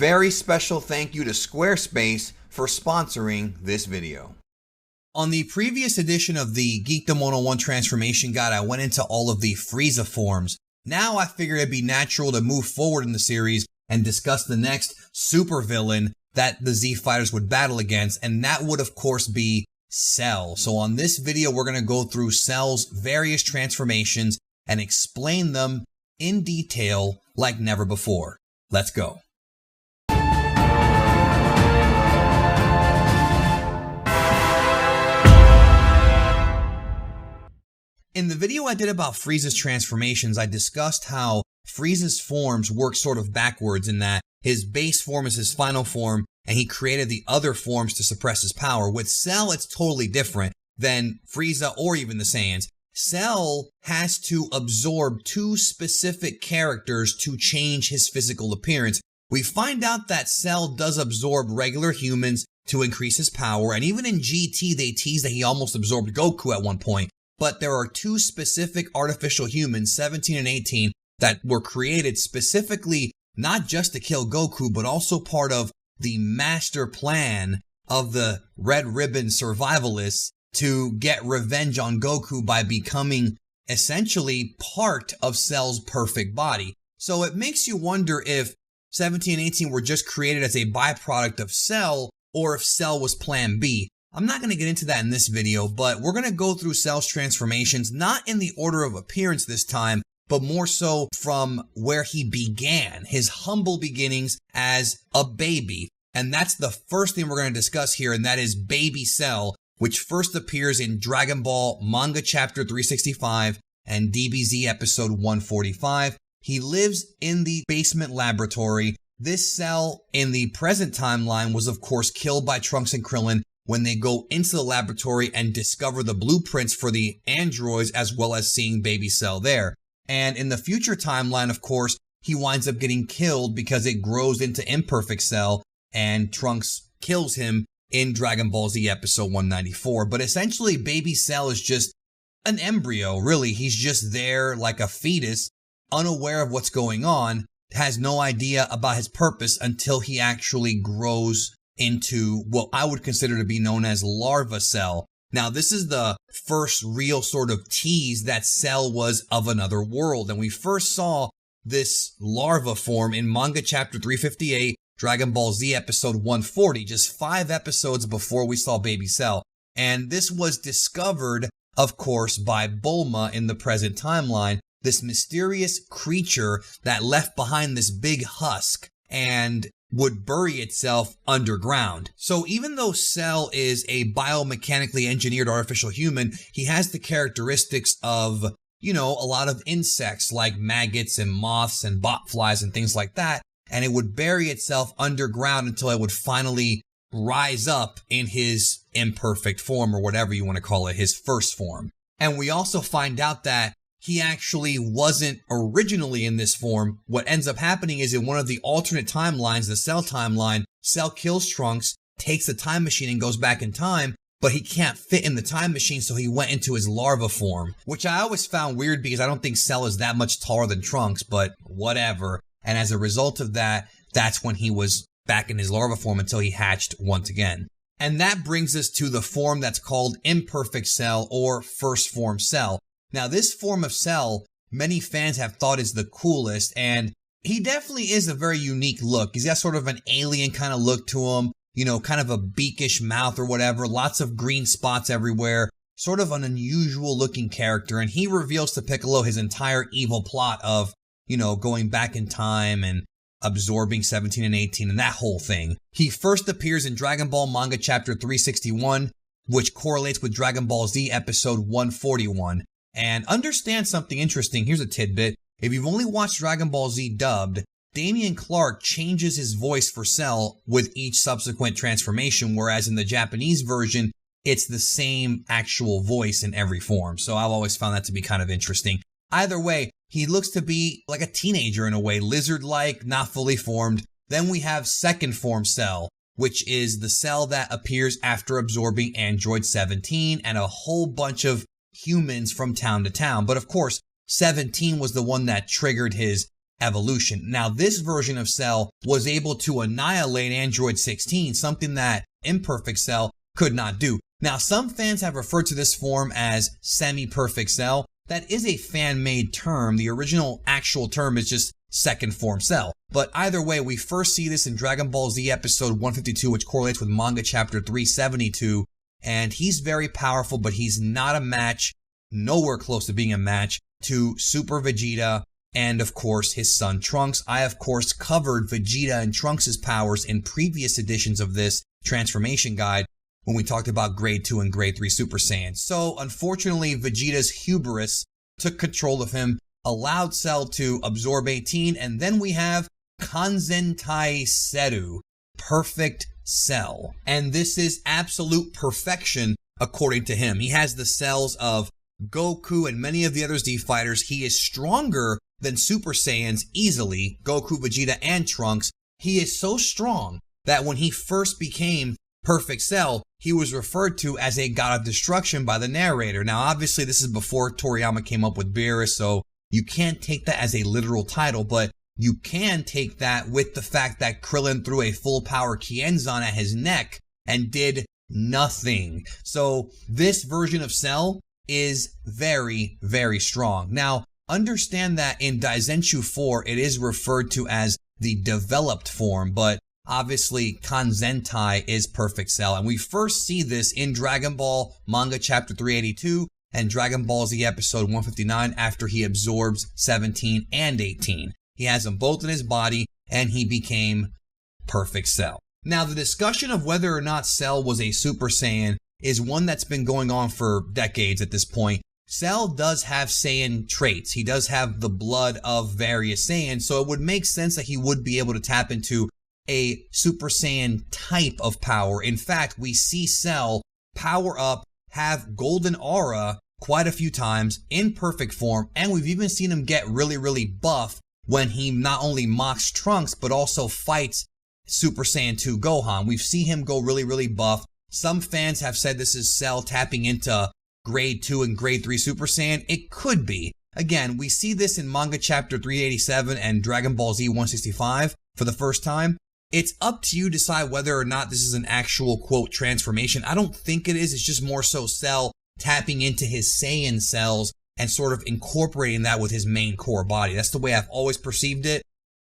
very special thank you to Squarespace for sponsoring this video. On the previous edition of the Geekdom 101 Transformation Guide, I went into all of the Frieza forms. Now I figured it'd be natural to move forward in the series and discuss the next supervillain that the Z Fighters would battle against, and that would of course be Cell. So on this video, we're going to go through Cell's various transformations and explain them in detail like never before. Let's go. In the video I did about Frieza's transformations, I discussed how Frieza's forms work sort of backwards in that his base form is his final form, and he created the other forms to suppress his power. With Cell, it's totally different than Frieza or even the Saiyans. Cell has to absorb two specific characters to change his physical appearance. We find out that Cell does absorb regular humans to increase his power, and even in GT they tease that he almost absorbed Goku at one point. But there are two specific artificial humans, 17 and 18, that were created specifically not just to kill Goku, but also part of the master plan of the Red Ribbon survivalists to get revenge on Goku by becoming essentially part of Cell's perfect body. So it makes you wonder if 17 and 18 were just created as a byproduct of Cell, or if Cell was Plan B. I'm not going to get into that in this video, but we're going to go through Cell's transformations, not in the order of appearance this time, but more so from where he began, his humble beginnings as a baby. And that's the first thing we're going to discuss here, and that is Baby Cell, which first appears in Dragon Ball Manga Chapter 365 and DBZ Episode 145. He lives in the basement laboratory. This Cell in the present timeline was of course killed by Trunks and Krillin when they go into the laboratory and discover the blueprints for the androids, as well as seeing Baby Cell there. And in the future timeline, of course, he winds up getting killed because it grows into Imperfect Cell, and Trunks kills him in Dragon Ball Z episode 194. But essentially, Baby Cell is just an embryo, really. He's just there like a fetus, unaware of what's going on, has no idea about his purpose until he actually grows into what I would consider to be known as larva Cell. Now, this is the first real sort of tease that Cell was of another world, and we first saw this larva form in Manga Chapter 358, Dragon Ball Z episode 140, just 5 episodes before we saw Baby Cell. And this was discovered, of course, by Bulma in the present timeline, this mysterious creature that left behind this big husk and would bury itself underground. So even though Cell is a biomechanically engineered artificial human, he has the characteristics of, a lot of insects like maggots and moths and botflies and things like that. And it would bury itself underground until it would finally rise up in his imperfect form, or whatever you want to call it, his first form. And we also find out that he actually wasn't originally in this form. What ends up happening is in one of the alternate timelines, the Cell timeline, Cell kills Trunks, takes the time machine and goes back in time, but he can't fit in the time machine, so he went into his larva form, which I always found weird because I don't think Cell is that much taller than Trunks, but whatever. And as a result of that, that's when he was back in his larva form until he hatched once again. And that brings us to the form that's called Imperfect Cell, or First Form Cell. Now, this form of Cell, many fans have thought is the coolest, and he definitely is a very unique look. He's got sort of an alien kind of look to him, kind of a beakish mouth or whatever, lots of green spots everywhere, sort of an unusual looking character, and he reveals to Piccolo his entire evil plot of, going back in time and absorbing 17 and 18 and that whole thing. He first appears in Dragon Ball Manga Chapter 361, which correlates with Dragon Ball Z episode 141. And understand something interesting. Here's a tidbit. If you've only watched Dragon Ball Z dubbed, Damian Clark changes his voice for Cell with each subsequent transformation, whereas in the Japanese version, it's the same actual voice in every form. So I've always found that to be kind of interesting. Either way, he looks to be like a teenager in a way, lizard-like, not fully formed. Then we have second form Cell, which is the Cell that appears after absorbing Android 17 and a whole bunch of humans from town to town. But of course, 17 was the one that triggered his evolution. Now, this version of Cell was able to annihilate Android 16, something that Imperfect Cell could not do. Now, some fans have referred to this form as semi-perfect Cell. That is a fan-made term. The original actual term is just second form Cell. But either way, we first see this in Dragon Ball Z episode 152, which correlates with manga chapter 372. And he's very powerful, but he's not a match, nowhere close to being a match, to Super Vegeta and, of course, his son Trunks. I, of course, covered Vegeta and Trunks' powers in previous editions of this transformation guide when we talked about Grade 2 and Grade 3 Super Saiyans. So, unfortunately, Vegeta's hubris took control of him, allowed Cell to absorb 18, and then we have Kanzentai Seru, Perfect Cell. And this is absolute perfection, according to him. He has the cells of Goku and many of the other Z fighters. He is stronger than Super Saiyans easily, Goku, Vegeta, and Trunks. He is so strong that when he first became Perfect Cell, he was referred to as a god of destruction by the narrator. Now, obviously, this is before Toriyama came up with Beerus, so you can't take that as a literal title, but you can take that with the fact that Krillin threw a full power Kienzan at his neck and did nothing. So this version of Cell is very, very strong. Now, understand that in Daizenshuu 4, it is referred to as the developed form, but obviously Kanzentai is Perfect Cell. And we first see this in Dragon Ball manga chapter 382 and Dragon Ball Z episode 159 after he absorbs 17 and 18. He has them both in his body and he became Perfect Cell. Now, the discussion of whether or not Cell was a Super Saiyan is one that's been going on for decades at this point. Cell does have Saiyan traits. He does have the blood of various Saiyans, so it would make sense that he would be able to tap into a Super Saiyan type of power. In fact, we see Cell power up, have golden aura quite a few times in perfect form, and we've even seen him get really, really buff when he not only mocks Trunks, but also fights Super Saiyan 2 Gohan. We've seen him go really, really buff. Some fans have said this is Cell tapping into Grade 2 and Grade 3 Super Saiyan. It could be. Again, we see this in manga chapter 387 and Dragon Ball Z 165 for the first time. It's up to you to decide whether or not this is an actual, quote, transformation. I don't think it is. It's just more so Cell tapping into his Saiyan cells and sort of incorporating that with his main core body. That's the way I've always perceived it,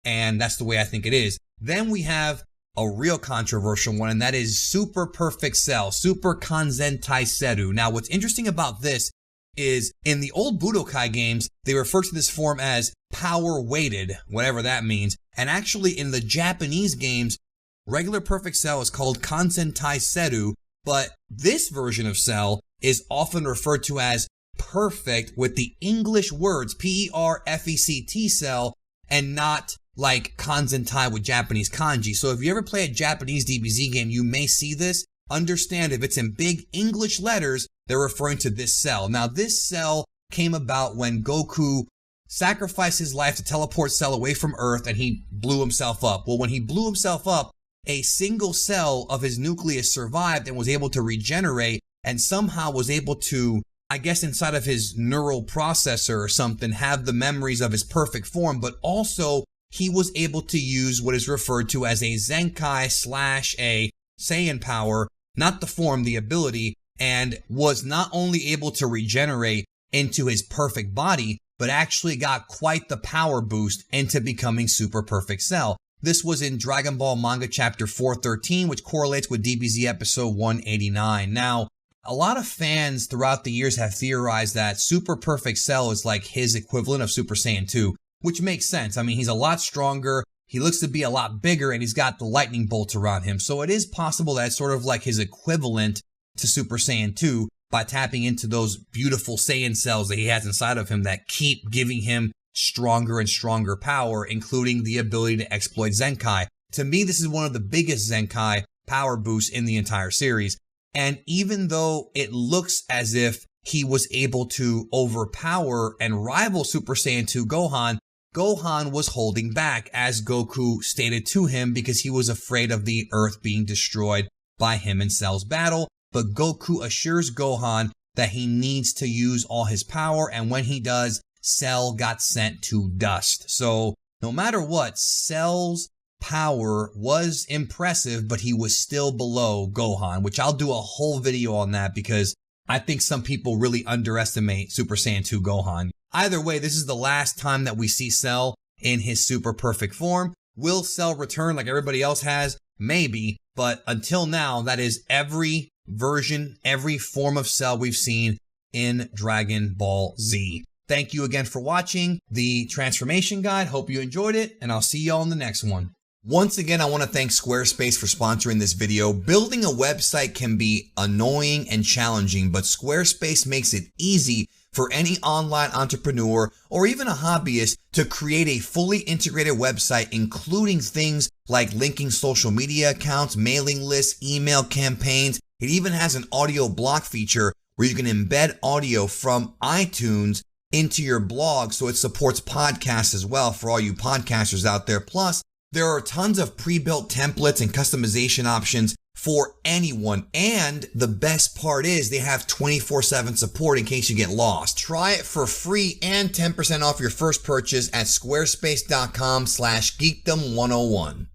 and that's the way I think it is. Then we have a real controversial one, and that is Super Perfect Cell, Super Kanzentai Seru. Now, what's interesting about this is in the old Budokai games, they refer to this form as power weighted, whatever that means. And actually in the Japanese games, regular Perfect Cell is called Kanzentai Seru, but this version of Cell is often referred to as perfect with the English words Perfect Cell and not like Kanzentai with Japanese kanji. So if you ever play a Japanese DBZ game, you may see this. Understand if it's in big English letters, they're referring to this cell. Now, this cell came about when Goku sacrificed his life to teleport Cell away from Earth and he blew himself up. Well, when he blew himself up, a single cell of his nucleus survived and was able to regenerate and somehow was able to, I guess inside of his neural processor or something, have the memories of his perfect form, but also he was able to use what is referred to as a Zenkai / a Saiyan power, not the form, the ability, and was not only able to regenerate into his perfect body, but actually got quite the power boost into becoming Super Perfect Cell. This was in Dragon Ball manga chapter 413, which correlates with DBZ episode 189. Now, a lot of fans throughout the years have theorized that Super Perfect Cell is like his equivalent of Super Saiyan 2, which makes sense. I mean, he's a lot stronger, he looks to be a lot bigger, and he's got the lightning bolts around him. So it is possible that it's sort of like his equivalent to Super Saiyan 2 by tapping into those beautiful Saiyan cells that he has inside of him that keep giving him stronger and stronger power, including the ability to exploit Zenkai. To me, this is one of the biggest Zenkai power boosts in the entire series. And even though it looks as if he was able to overpower and rival Super Saiyan 2 Gohan, Gohan was holding back, as Goku stated to him, because he was afraid of the Earth being destroyed by him in Cell's battle. But Goku assures Gohan that he needs to use all his power, and when he does, Cell got sent to dust. So no matter what, Cell's power was impressive, but he was still below Gohan, which I'll do a whole video on that because I think some people really underestimate Super Saiyan 2 Gohan. Either way, this is the last time that we see Cell in his super perfect form. Will Cell return like everybody else has? Maybe, but until now, that is every version, every form of Cell we've seen in Dragon Ball Z. Thank you again for watching the transformation guide. Hope you enjoyed it, and I'll see y'all in the next one. Once again, I want to thank Squarespace for sponsoring this video. Building a website can be annoying and challenging, but Squarespace makes it easy for any online entrepreneur or even a hobbyist to create a fully integrated website, including things like linking social media accounts, mailing lists, email campaigns. It even has an audio block feature where you can embed audio from iTunes into your blog, so it supports podcasts as well for all you podcasters out there. Plus, there are tons of pre-built templates and customization options for anyone. And the best part is they have 24/7 support in case you get lost. Try it for free and 10% off your first purchase at squarespace.com/geekdom101.